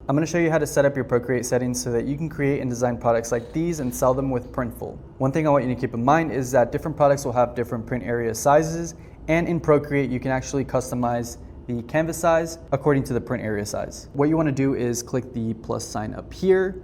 I'm going to show you how to set up your Procreate settings so that you can create and design products like these and sell them with Printful. One thing I want you to keep in mind is that different products will have different print area sizes, and in Procreate you can actually customize the canvas size according to the print area size. What you want to do is click the plus sign up here,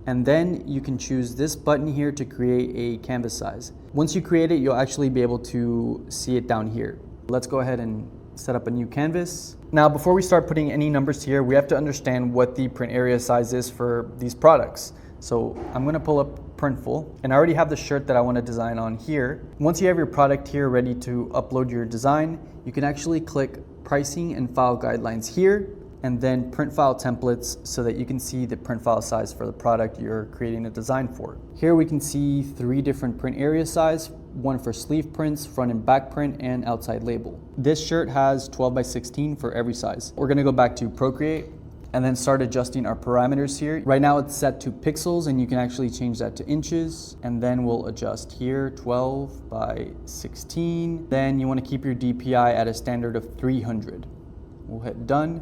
and then you can choose this button here to create a canvas size. Once you create it, you'll actually be able to see it down here. Let's go ahead and set up a new canvas. Now, before we start putting any numbers here, we have to understand what the print area size is for these products. So I'm gonna pull up Printful, and I already have the shirt that I wanna design on here. Once you have your product here ready to upload your design, you can actually click Pricing and File Guidelines here, and then Print File Templates so that you can see the print file size for the product you're creating a design for. Here we can see 3 different print area size, one for sleeve prints, front and back print, and outside label. This shirt has 12 by 16 for every size. We're gonna go back to Procreate and then start adjusting our parameters here. Right now it's set to pixels, and you can actually change that to inches, and then we'll adjust here 12 by 16. Then you wanna keep your DPI at a standard of 300. We'll hit done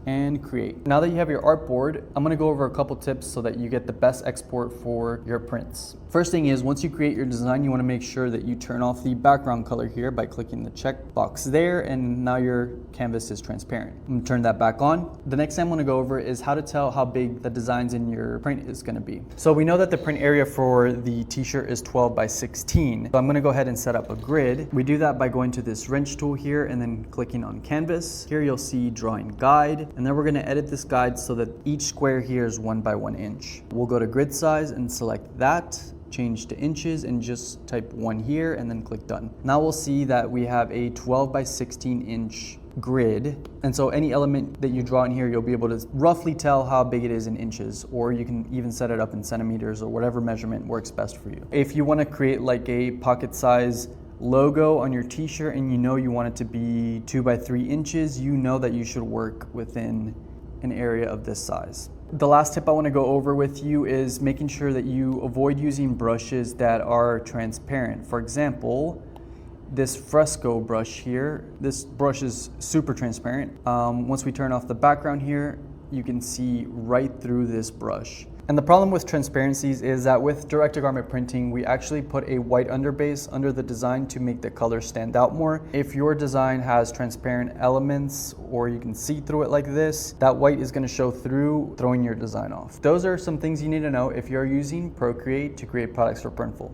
and create. Now that you have your artboard, I'm gonna go over a couple tips so that you get the best export for your prints. First thing is, once you create your design, you wanna make sure that you turn off the background color here by clicking the check box there, and now your canvas is transparent. I'm gonna turn that back on. The next thing I'm gonna go over is how to tell how big the designs in your print is gonna be. So we know that the print area for the t-shirt is 12 by 16. So I'm gonna go ahead and set up a grid. We do that by going to this wrench tool here and then clicking on canvas. Here you'll see drawing guide. And then we're gonna edit this guide so that each square here is 1 by 1 inch. We'll go to grid size and select that, change to inches, and just type 1 here and then click done. Now we'll see that we have a 12 by 16 inch grid. And so any element that you draw in here, you'll be able to roughly tell how big it is in inches, or you can even set it up in centimeters or whatever measurement works best for you. If you wanna create like a pocket size logo on your t-shirt and you know you want it to be 2 by 3 inches, you know that you should work within an area of this size. The last tip I want to go over with you is making sure that you avoid using brushes that are transparent. For example, this fresco brush here, this brush is super transparent. Once we turn off the background here, you can see right through this brush. And the problem with transparencies is that with direct-to-garment printing, we actually put a white underbase under the design to make the color stand out more. If your design has transparent elements, or you can see through it like this, that white is going to show through, throwing your design off. Those are some things you need to know if you're using Procreate to create products for Printful.